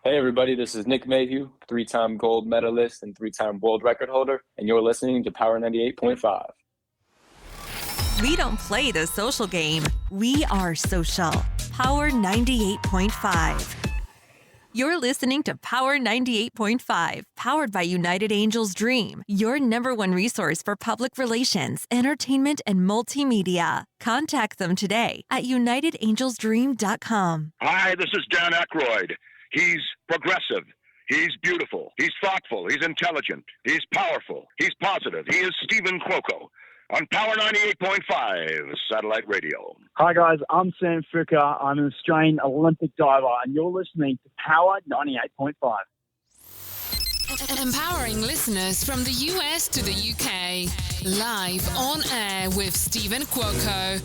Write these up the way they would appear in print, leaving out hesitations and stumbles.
Hey everybody, this is Nick Mayhew, three-time gold medalist and three-time world record holder, and you're listening to Power 98.5. We don't play the social game. We are social. Power 98.5. You're listening to Power 98.5, powered by United Angels Dream, your number one resource for public relations, entertainment, and multimedia. Contact them today at unitedangelsdream.com. Hi, this is Dan Aykroyd. He's progressive. He's beautiful. He's thoughtful. He's intelligent. He's powerful. He's positive. He is Steven Cuoco on Power 98.5 Satellite Radio. Hi guys, I'm Sam Fricker. I'm an Australian Olympic diver, and you're listening to Power 98.5. Empowering listeners from the US to the UK. Live on air with Steven Cuoco.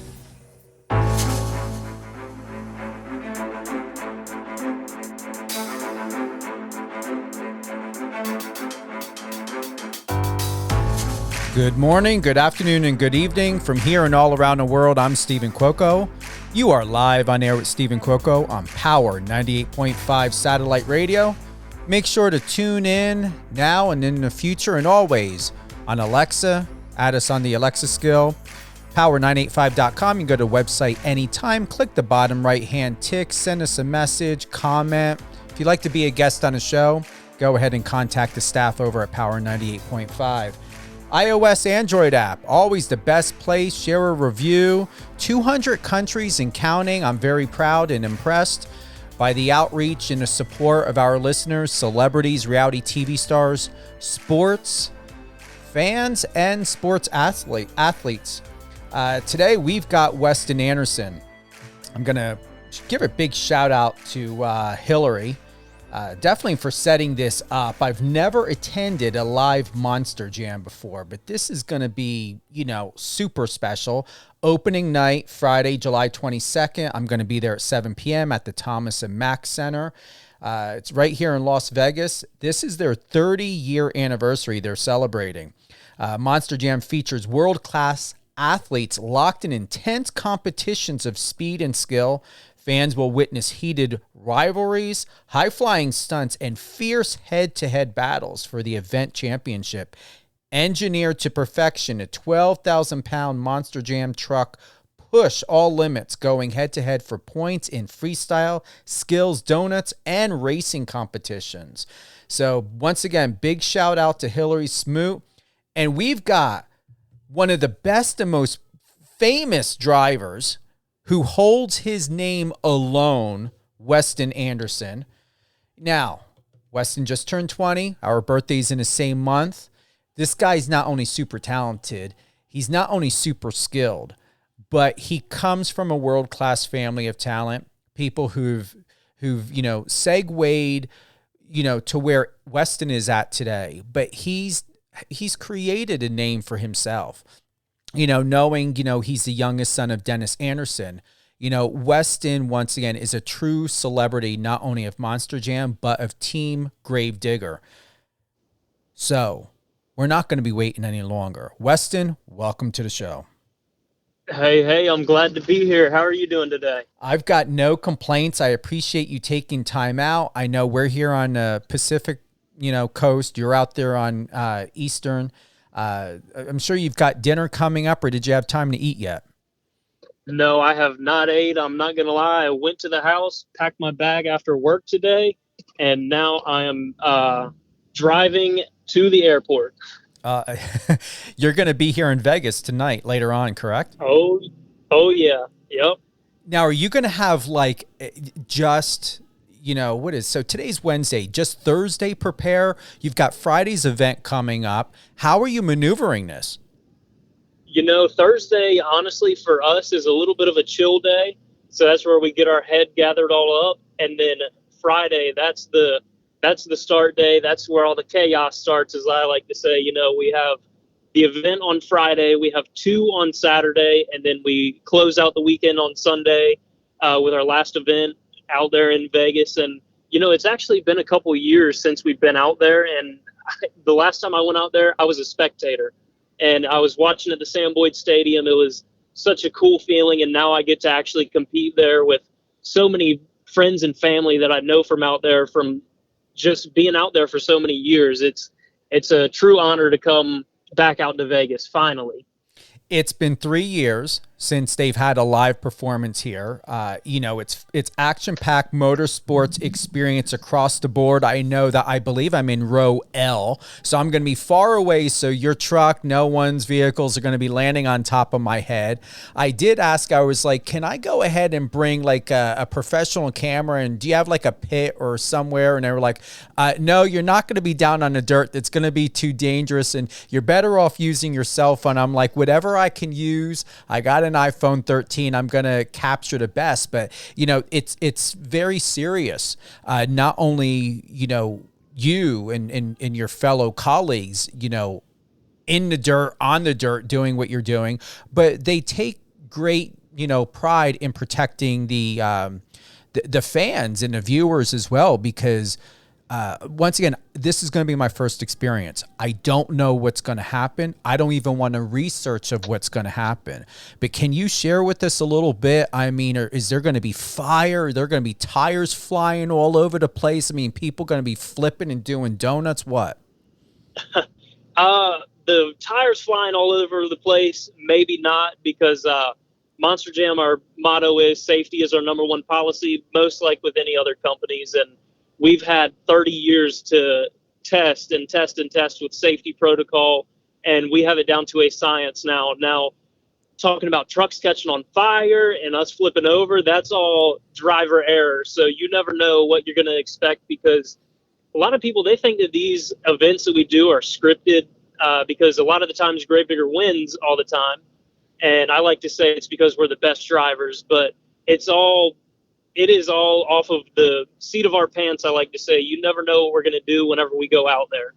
Good morning, good afternoon, and good evening from here and all around the world. I'm Steven Cuoco. You are live on air with Steven Cuoco on Power 98.5 Satellite Radio. Make sure to tune in now and in the future and always on Alexa. Add us on the Alexa skill. Power985.com. You can go to the website anytime. Click the bottom right-hand tick. Send us a message, comment. If you'd like to be a guest on the show, go ahead and contact the staff over at Power 98.5. iOS Android app, always the best place. Share a review. 200 countries and counting. I'm very proud and impressed by the outreach and the support of our listeners, celebrities, reality TV stars, sports fans, and sports athletes. Today we've got Weston Anderson. I'm going to give a big shout out to Hillary. Definitely for setting this up. I've never attended a live Monster Jam before, but this is going to be, super special. Opening night, Friday, July 22nd. I'm going to be there at 7 p.m. at the Thomas and Mack Center. It's right here in Las Vegas. This is their 30-year anniversary they're celebrating. Monster Jam features world-class athletes locked in intense competitions of speed and skill. Fans will witness heated rivalries, high-flying stunts, and fierce head-to-head battles for the event championship. Engineered to perfection, a 12,000-pound Monster Jam truck push all limits, going head-to-head for points in freestyle, skills, donuts, and racing competitions. So, once again, big shout-out to Hillary Smoot. And we've got one of the best and most famous drivers who holds his name alone, Weston Anderson. Now, Weston just turned 20. Our birthday's in the same month. This guy's not only super talented, he's not only super skilled, but he comes from a world-class family of talent, people who've segued, to where Weston is at today. But he's created a name for himself. Knowing, he's the youngest son of Dennis Anderson. Weston, once again, is a true celebrity, not only of Monster Jam, but of Team Gravedigger. So, we're not going to be waiting any longer. Weston, welcome to the show. Hey, I'm glad to be here. How are you doing today? I've got no complaints. I appreciate you taking time out. I know we're here on the Pacific, coast. You're out there on Eastern. I'm sure you've got dinner coming up, or did you have time to eat yet? No, I have not ate. I'm not going to lie. I went to the house, packed my bag after work today, and now I am driving to the airport. You're going to be here in Vegas tonight, later on, correct? Oh yeah. Yep. Now, are you going to have just... so today's Wednesday, just Thursday prepare? You've got Friday's event coming up. How are you maneuvering this? Thursday, honestly, for us is a little bit of a chill day. So that's where we get our head gathered all up. And then Friday, that's the start day. That's where all the chaos starts, as I like to say. We have the event on Friday. We have 2 on Saturday. And then we close out the weekend on Sunday with our last event out there in Vegas. And it's actually been a couple years since we've been out there, and the last time I went out there I was a spectator, and I was watching at the Sam Boyd Stadium. It was such a cool feeling, and now I get to actually compete there with so many friends and family that I know from out there, from just being out there for so many years. It's a true honor to come back out to Vegas finally. It's been 3 years since they've had a live performance here. It's action-packed motorsports experience across the board. I know that I believe I'm in row L, so I'm going to be far away, so your truck, no one's vehicles are going to be landing on top of my head. I did ask, I was like, can I go ahead and bring like a professional camera, and do you have like a pit or somewhere? And they were like, no, you're not going to be down on the dirt. It's going to be too dangerous, and you're better off using your cell phone. I'm like, whatever I can use. I got an iPhone 13. I'm going to capture the best, but it's very serious. Not only, you and your fellow colleagues, in the dirt, on the dirt, doing what you're doing, but they take great, pride in protecting the fans and the viewers as well, because once again, this is going to be my first experience. I don't know what's going to happen. I don't even want to research of what's going to happen. But can you share with us a little bit? I mean, is there going to be fire? Are there going to be tires flying all over the place? I mean, people going to be flipping and doing donuts? What? The tires flying all over the place? Maybe not, because Monster Jam, our motto is safety is our number one policy, most like with any other companies. And we've had 30 years to test with safety protocol, and we have it down to a science now. Now, talking about trucks catching on fire and us flipping over, that's all driver error. So you never know what you're going to expect, because a lot of people, they think that these events that we do are scripted, because a lot of the times Gravedigger wins all the time. And I like to say it's because we're the best drivers, but it is all off of the seat of our pants. I like to say, you never know what we're going to do whenever we go out there.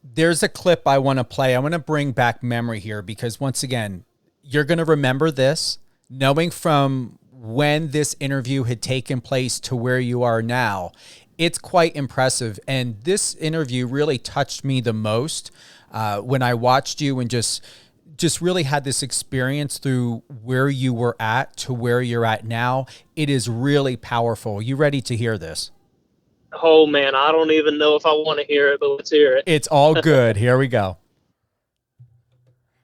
There's a clip I want to play. I want to bring back memory here, because once again, you're going to remember this, knowing from when this interview had taken place to where you are now. It's quite impressive. And this interview really touched me the most when I watched you and just really had this experience through where you were at to where you're at now. It is really powerful. You ready to hear this? Oh man, I don't even know if I want to hear it, but let's hear it. It's all good. Here we go.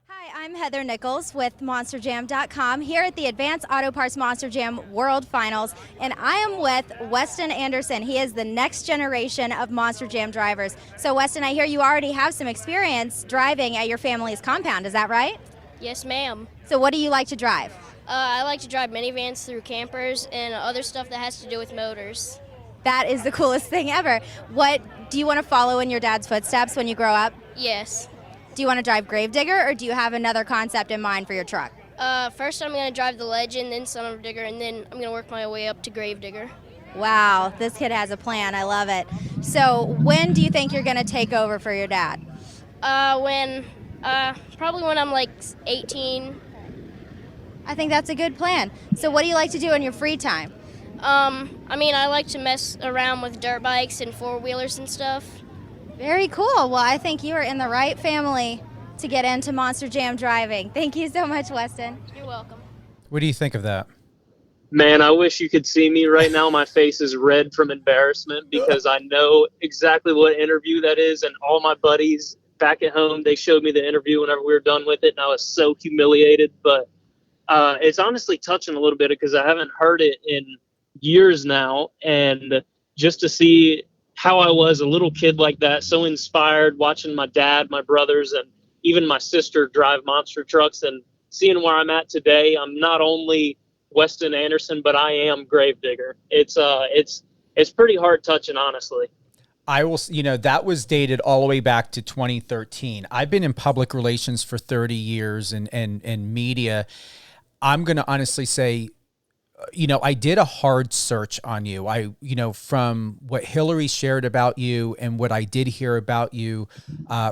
Hi, I'm Heather Nichols with MonsterJam.com here at the Advanced Auto Parts Monster Jam World Finals, and I am with Weston Anderson. He is the next generation of Monster Jam drivers. So Weston, I hear you already have some experience driving at your family's compound. Is that right? Yes, ma'am. So what do you like to drive? I like to drive minivans through campers and other stuff that has to do with motors. That is the coolest thing ever. What do you want to follow in your dad's footsteps when you grow up? Yes. Do you want to drive Gravedigger, or do you have another concept in mind for your truck? First I'm going to drive the Legend, then Son of Digger, and then I'm going to work my way up to Gravedigger. Wow, this kid has a plan. I love it. So when do you think you're going to take over for your dad? Probably when I'm like 18. I think that's a good plan. So what do you like to do in your free time? I like to mess around with dirt bikes and four-wheelers and stuff. Very cool. Well, I think you are in the right family to get into Monster Jam driving. Thank you so much, Weston. You're welcome. What do you think of that? Man, I wish you could see me right now. My face is red from embarrassment, because I know exactly what interview that is, and all my buddies back at home, they showed me the interview whenever we were done with it, and I was so humiliated. But it's honestly touching a little bit, because I haven't heard it in years now, and just to see how I was a little kid like that, so inspired, watching my dad, my brothers, and even my sister drive monster trucks, and seeing where I'm at today. I'm not only Weston Anderson, but I am Gravedigger. It's pretty heart touching, honestly. I will, that was dated all the way back to 2013. I've been in public relations for 30 years and media. I'm going to honestly say, I did a hard search on you. From what Hillary shared about you and what I did hear about you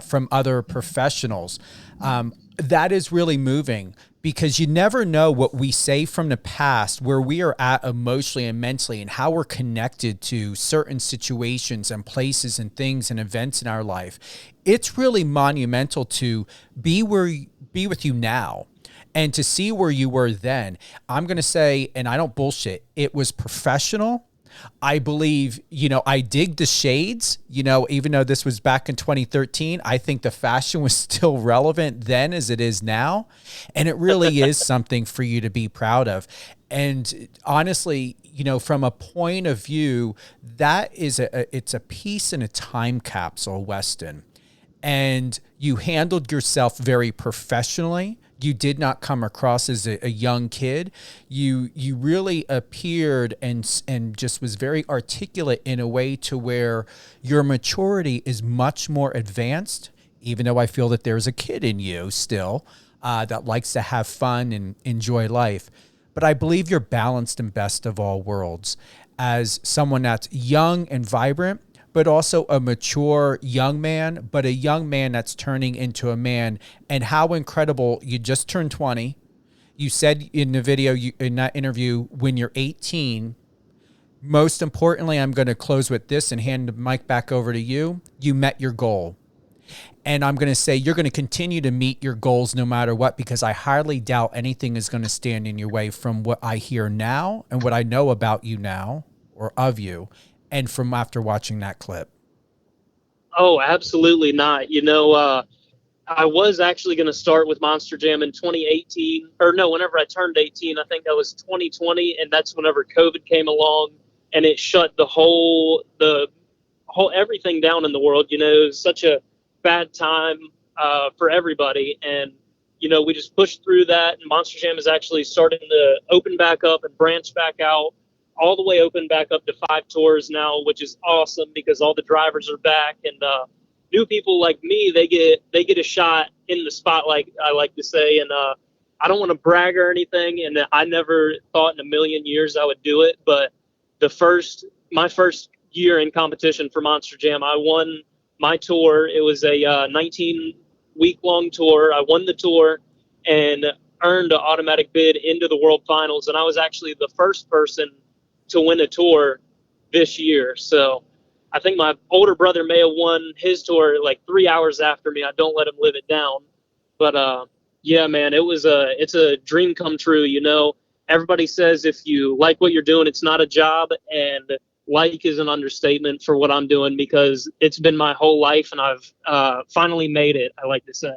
from other professionals, that is really moving, because you never know what we say from the past, where we are at emotionally and mentally, and how we're connected to certain situations and places and things and events in our life. It's really monumental to be with you now. And to see where you were then, I'm going to say, and I don't bullshit, it was professional. I believe, I dig the shades, even though this was back in 2013, I think the fashion was still relevant then as it is now. And it really is something for you to be proud of. And honestly, from a point of view, that is it's a piece in a time capsule, Weston. And you handled yourself very professionally. You did not come across as a young kid. You really appeared and just was very articulate in a way to where your maturity is much more advanced, even though I feel that there's a kid in you still that likes to have fun and enjoy life. But I believe you're balanced and best of all worlds as someone that's young and vibrant, but also a mature young man, but a young man that's turning into a man. And how incredible, you just turned 20. You said in the video, in that interview, when you're 18, most importantly, I'm going to close with this and hand the mic back over to you. You met your goal. And I'm going to say you're going to continue to meet your goals no matter what, because I hardly doubt anything is going to stand in your way from what I hear now and what I know about you now or of you. And from after watching that clip? Oh, absolutely not. I was actually going to start with Monster Jam in 2018, or no, whenever I turned 18, I think that was 2020, and that's whenever COVID came along, and it shut the whole everything down in the world. It was such a bad time for everybody, and we just pushed through that, and Monster Jam is actually starting to open back up and branch back out. All the way open back up to 5 tours now, which is awesome because all the drivers are back, and new people like me, they get a shot in the spotlight, I like to say. And I don't want to brag or anything, and I never thought in a million years I would do it. But my first year in competition for Monster Jam, I won my tour. It was a 19-week-long tour. I won the tour and earned an automatic bid into the World Finals, and I was actually the first person to win a tour this year. So I think my older brother may have won his tour like 3 hours after me. I don't let him live it down. But yeah, man, it's a dream come true. Everybody says if you like what you're doing, it's not a job, and like is an understatement for what I'm doing because it's been my whole life, and I've finally made it, I like to say.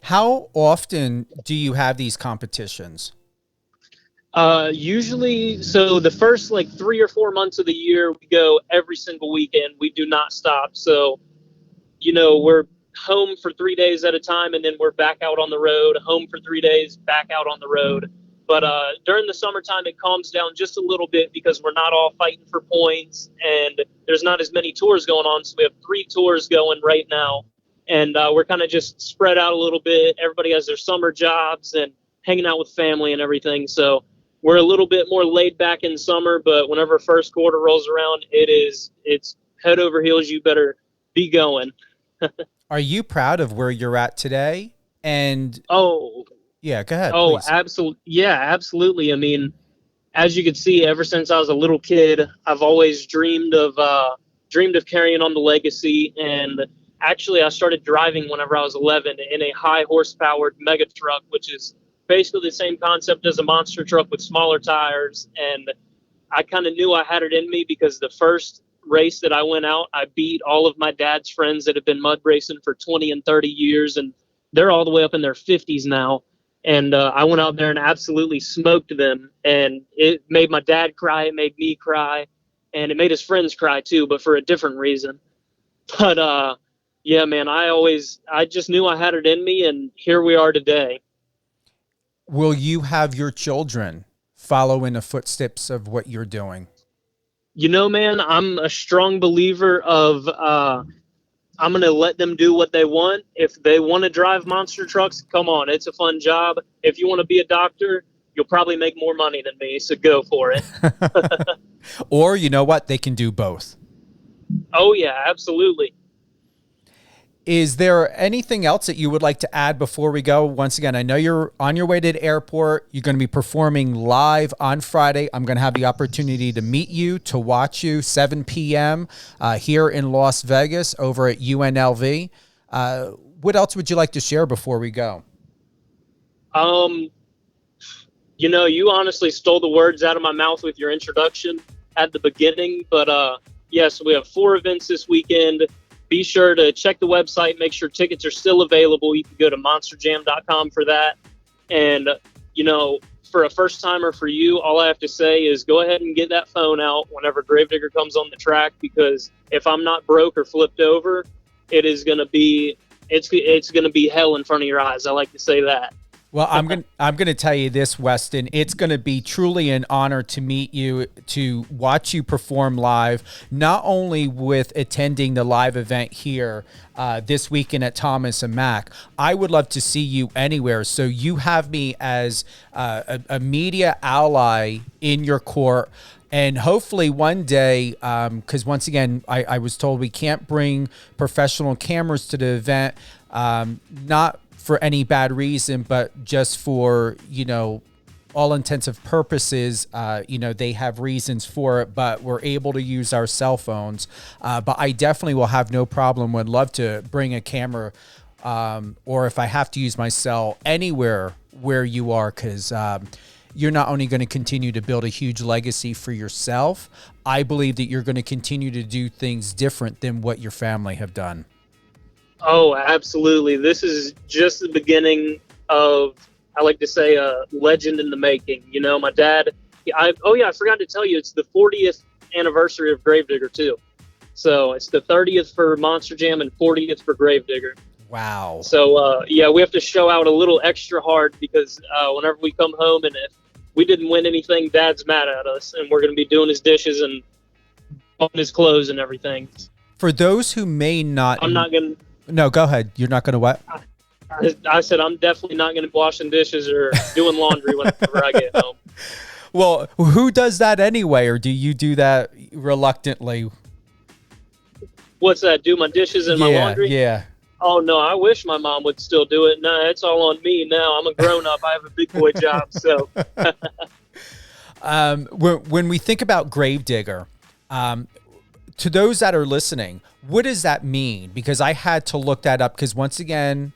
How often do you have these competitions? Usually, so the first 3 or 4 months of the year, we go every single weekend. We do not stop. So, we're home for 3 days at a time, and then we're back out on the road, home for 3 days, back out on the road. But during the summertime, it calms down just a little bit because we're not all fighting for points, and there's not as many tours going on. So we have 3 tours going right now, and we're kind of just spread out a little bit. Everybody has their summer jobs and hanging out with family and everything. So we're a little bit more laid back in summer, but whenever first quarter rolls around, it's head over heels. You better be going. Are you proud of where you're at today? And yeah, go ahead. Oh, please. absolutely. Yeah, absolutely. I mean, as you can see, ever since I was a little kid, I've always dreamed of carrying on the legacy. And actually, I started driving whenever I was 11 in a high horsepowered mega truck, which is basically the same concept as a monster truck with smaller tires. And I kind of knew I had it in me because the first race that I went out, I beat all of my dad's friends that have been mud racing for 20 and 30 years, and they're all the way up in their 50s now. And I went out there and absolutely smoked them, and it made my dad cry, it made me cry, and it made his friends cry too, but for a different reason. But yeah, man, I just knew I had it in me, and here we are today. Will you have your children follow in the footsteps of what you're doing? Man, I'm a strong believer of I'm going to let them do what they want. If they want to drive monster trucks, come on, it's a fun job. If you want to be a doctor, you'll probably make more money than me, so go for it. Or you know what? They can do both. Oh, yeah, absolutely. Is there anything else that you would like to add before we go? Once again, I know you're on your way to the airport. You're going to be performing live on Friday. I'm going to have the opportunity to meet you, to watch you 7 p.m. Here in Las Vegas over at UNLV. What else would you like to share before we go? You honestly stole the words out of my mouth with your introduction at the beginning. But yes, we have 4 events this weekend. Be sure to check the website, make sure tickets are still available. You can go to monsterjam.com for that. And, for a first timer for you, all I have to say is go ahead and get that phone out whenever Gravedigger comes on the track, because if I'm not broke or flipped over, it's going to be hell in front of your eyes. I like to say that. Well, I'm gonna tell you this, Weston. It's gonna be truly an honor to meet you, to watch you perform live, not only with attending the live event here this weekend at Thomas and Mack. I would love to see you anywhere. So you have me as a media ally in your court. And hopefully one day, because once again, I was told we can't bring professional cameras to the event, not for any bad reason, but just for, all intensive purposes, they have reasons for it, but we're able to use our cell phones. But I definitely will have no problem, would love to bring a camera, or if I have to use my cell anywhere where you are, because you're not only going to continue to build a huge legacy for yourself, I believe that you're going to continue to do things different than what your family have done. Oh, absolutely. This is just the beginning of, I like to say, a legend in the making. My dad, I forgot to tell you, it's the 40th anniversary of Gravedigger, too. So it's the 30th for Monster Jam and 40th for Gravedigger. Wow. So, we have to show out a little extra hard, because whenever we come home and if we didn't win anything, Dad's mad at us, and we're going to be doing his dishes and on his clothes and everything. For those who may not... I'm not going to... No, go ahead. You're not going to what? I said I'm definitely not going to be washing dishes or doing laundry whenever I get home. Well, who does that anyway, or do you do that reluctantly? What's that? Do my dishes and my laundry? Yeah. Oh, no, I wish my mom would still do it. No, it's all on me now. I'm a grown-up. I have a big boy job, so. When we think about Gravedigger, to those that are listening, what does that mean? Because I had to look that up, because once again,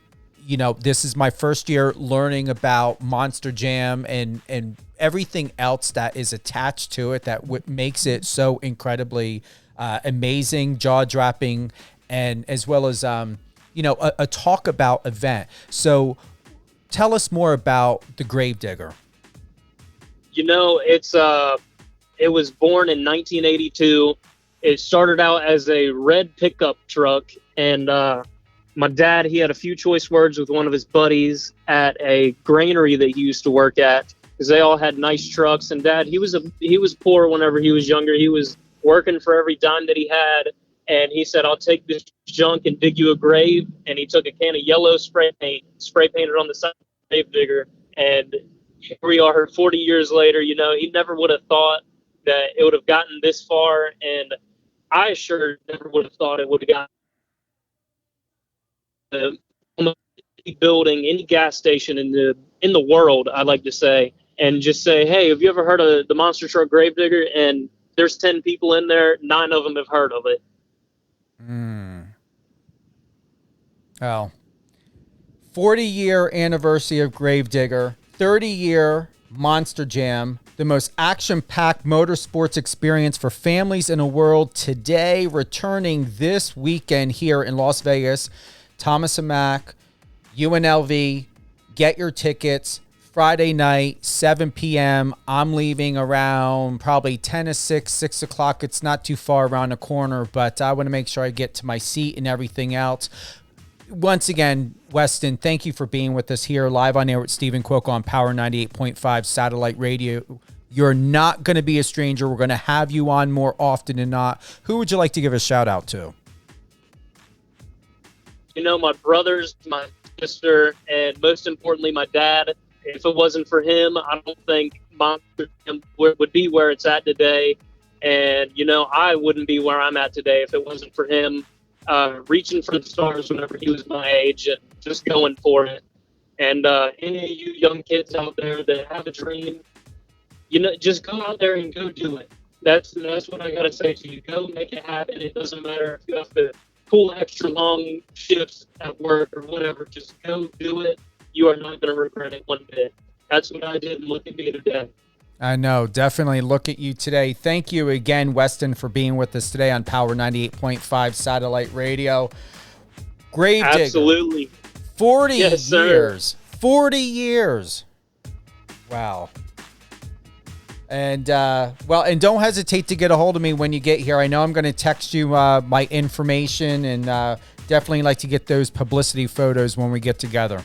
this is my first year learning about Monster Jam and everything else that is attached to it that makes it so incredibly amazing, jaw-dropping, and as well as, a talk about event. So tell us more about the Gravedigger. It was born in 1982. It started out as a red pickup truck, and my dad, he had a few choice words with one of his buddies at a granary that he used to work at, because they all had nice trucks. And Dad, he was poor whenever he was younger. He was working for every dime that he had, and he said, "I'll take this junk and dig you a grave." And he took a can of yellow spray painted on the side of the Gravedigger, and here we are 40 years later. He never would have thought that it would have gotten this far, and I sure never would have thought it would have gotten building any gas station in the world, I like to say, and just say, "Hey, have you ever heard of the monster truck Gravedigger?" And there's 10 people in there, 9 of them have heard of it. Oh, 40-year anniversary of Gravedigger, 30-year Monster Jam, the most action-packed motorsports experience for families in the world. Today, returning this weekend here in Las Vegas, Thomas and Mack, UNLV. Get your tickets. Friday night, 7 p.m. I'm leaving around probably 10 to 6 o'clock. It's not too far around the corner, but I want to make sure I get to my seat and everything else. Once again, Weston, thank you for being with us here live on air with Steven Cuoco on Power 98.5 Satellite Radio. You're not going to be a stranger. We're going to have you on more often than not. Who would you like to give a shout out to? My brothers, my sister, and most importantly, my dad. If it wasn't for him, I don't think Monster Jam would be where it's at today. And, I wouldn't be where I'm at today if it wasn't for him reaching for the stars whenever he was my age and just going for it. And any of you young kids out there that have a dream, just go out there and go do it. That's what I got to say to you. Go make it happen. It doesn't matter if you have to pull extra long shifts at work or whatever. Just go do it. You are not going to regret it one bit. that's what I did. And look at me today. I know. Definitely look at you today. Thank you again, Weston, for being with us today on Power 98.5 Satellite Radio. Gravedigger. Absolutely. 40 Yes, years. sir. 40 years. Wow. And, and don't hesitate to get a hold of me when you get here. I know I'm going to text you my information, and definitely like to get those publicity photos when we get together.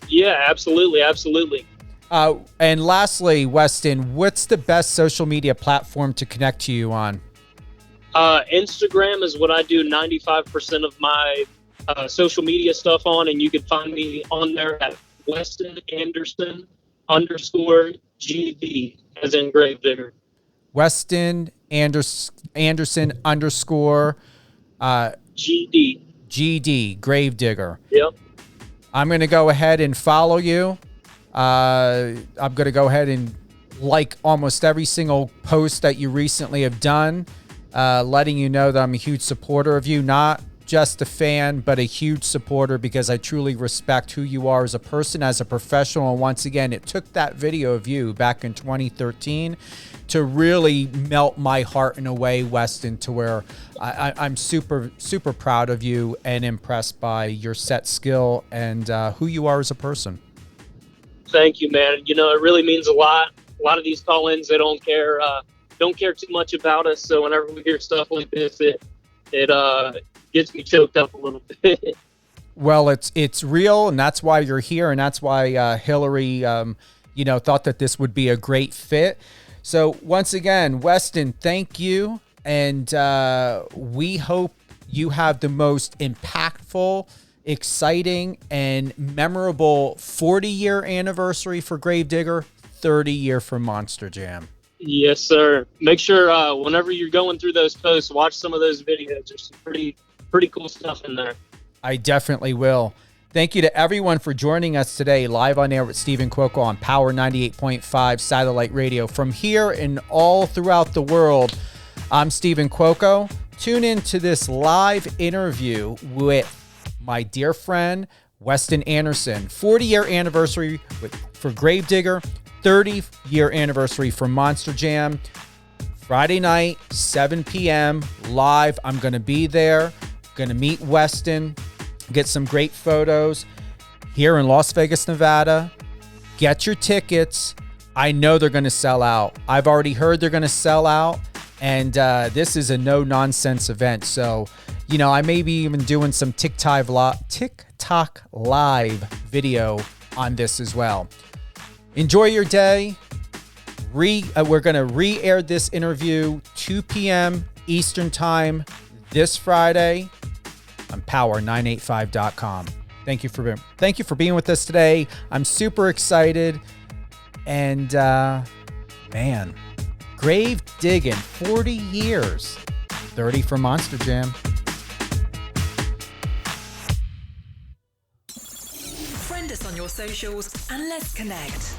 Yeah, absolutely. Absolutely. And lastly, Weston, what's the best social media platform to connect to you on? Instagram is what I do 95% of my social media stuff on, and you can find me on there at Weston Anderson _GD, as in Gravedigger. Weston Anderson _GD, Gravedigger. Yep. I'm going to go ahead and follow you. I'm going to go ahead and like almost every single post that you recently have done, letting you know that I'm a huge supporter of you, not just a fan, but a huge supporter, because I truly respect who you are as a person, as a professional. And once again, it took that video of you back in 2013 to really melt my heart in a way, Weston, to where I'm super, super proud of you and impressed by your set skill and who you are as a person. Thank you, man. You know, it really means a lot. A lot of these call-ins, they don't care too much about us. So whenever we hear stuff like this, it gets me choked up a little bit. Well, it's real, and that's why you're here, and that's why Hillary, thought that this would be a great fit. So once again, Weston, thank you, and we hope you have the most impactful, exciting, and memorable 40-year anniversary for Gravedigger, 30-year for Monster Jam. Yes, sir. Make sure whenever you're going through those posts, watch some of those videos. There's some pretty cool stuff in there. I definitely will. Thank you to everyone for joining us today, live on air with Steven Cuoco on Power 98.5 Satellite Radio. From here and all throughout the world, I'm Steven Cuoco. Tune in to this live interview with my dear friend, Weston Anderson. 40-year anniversary for Gravedigger, 30-year anniversary for Monster Jam. Friday night, 7 p.m. live. I'm going to be there. Going to meet Weston, get some great photos here in Las Vegas, Nevada. Get your tickets. I know they're going to sell out. I've already heard they're going to sell out, and this is a no-nonsense event. So, I may be even doing some TikTok live video on this as well. Enjoy your day. We're going to re-air this interview 2 p.m. Eastern Time this Friday on power985.com. Thank you for being with us today. I'm super excited. And man, grave digging, 40 years, 30 for Monster Jam. Friend us on your socials and let's connect.